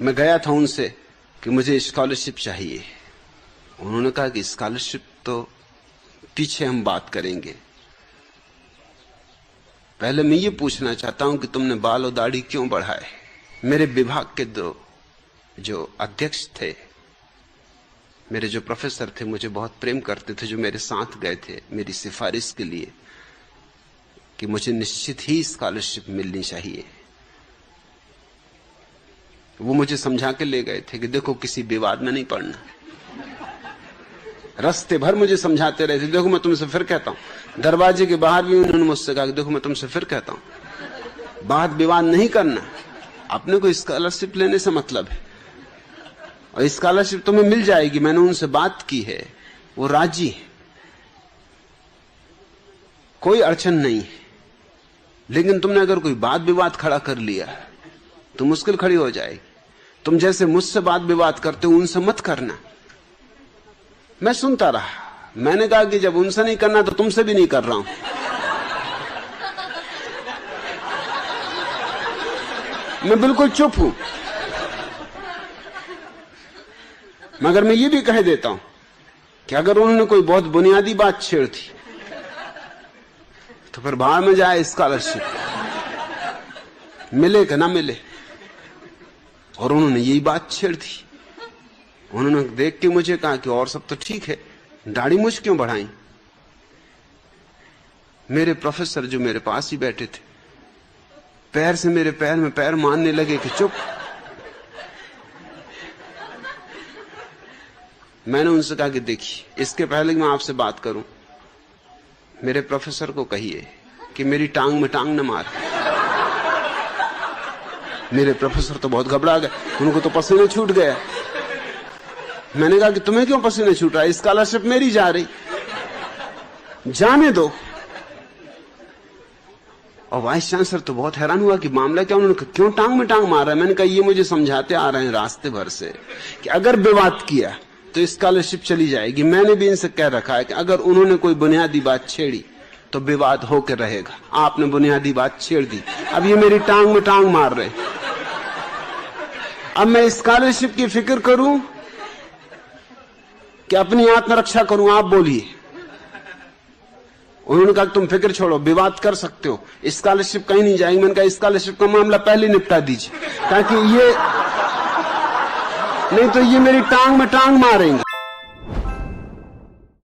मैं गया था उनसे कि मुझे स्कॉलरशिप चाहिए। उन्होंने कहा कि स्कॉलरशिप तो पीछे हम बात करेंगे, पहले मैं ये पूछना चाहता हूं कि तुमने बाल और दाढ़ी क्यों बढ़ाए। मेरे विभाग के दो जो अध्यक्ष थे, मेरे जो प्रोफेसर थे, मुझे बहुत प्रेम करते थे, जो मेरे साथ गए थे मेरी सिफारिश के लिए कि मुझे निश्चित ही स्कॉलरशिप मिलनी चाहिए, वो मुझे समझा के ले गए थे कि देखो किसी विवाद में नहीं पड़ना। रास्ते भर मुझे समझाते रहे थे, देखो मैं तुमसे फिर कहता हूं। दरवाजे के बाहर भी उन्होंने मुझसे कहा कि देखो मैं तुमसे फिर कहता हूं, बात विवाद नहीं करना, अपने को स्कॉलरशिप लेने से मतलब है, और स्कॉलरशिप तुम्हें मिल जाएगी। मैंने उनसे बात की है, वो राजी है, कोई अड़चन नहीं है। लेकिन तुमने अगर कोई बात विवाद खड़ा कर लिया तो मुश्किल खड़ी हो जाएगी। तुम जैसे मुझसे बात विवाद करते हो उनसे मत करना। मैं सुनता रहा, मैंने कहा कि जब उनसे नहीं करना तो तुमसे भी नहीं कर रहा हूं। मैं बिल्कुल चुप हूं, मगर मैं ये भी कह देता हूं कि अगर उन्होंने कोई बहुत बुनियादी बात छेड़ दी तो फिर भाड़ में जाए स्कॉलरशिप, मिले कि ना मिले। और उन्होंने यही बात छेड़ दी। उन्होंने देख के मुझे कहा कि और सब तो ठीक है, दाढ़ी मूंछ क्यों बढ़ाई। मेरे प्रोफेसर जो मेरे पास ही बैठे थे, पैर से मेरे पैर में पैर मारने लगे कि चुप। मैंने उनसे कहा कि देखिए, इसके पहले कि मैं आपसे बात करूं, मेरे प्रोफेसर को कहिए कि मेरी टांग में टांग न मार। मेरे प्रोफेसर तो बहुत घबरा गए, उनको तो पसीने छूट गया। मैंने कहा कि तुम्हें क्यों पसीने छूट रहा है, स्कॉलरशिप मेरी जा रही, जाने दो। और वाइस चांसलर तो बहुत हैरान हुआ कि मामला क्या। उन्होंने कहा क्यों टांग में टांग मार रहा है। मैंने कहा ये मुझे समझाते आ रहे हैं रास्ते भर से कि अगर विवाद किया तो स्कॉलरशिप चली जाएगी। मैंने भी इनसे कह रखा है कि अगर उन्होंने कोई बुनियादी बात छेड़ी तो विवाद होकर रहेगा। आपने बुनियादी बात छेड़ दी, अब ये मेरी टांग में टांग मार रहे। अब मैं स्कॉलरशिप की फिक्र करूं कि अपनी आत्मरक्षा करूं, आप बोलिए। उन्होंने कहा तुम फिक्र छोड़ो, विवाद कर सकते हो, स्कॉलरशिप कहीं नहीं जाएगी। मैंने कहा स्कॉलरशिप का मामला पहले निपटा दीजिए, ताकि ये नहीं तो ये मेरी टांग में टांग मारेंगे।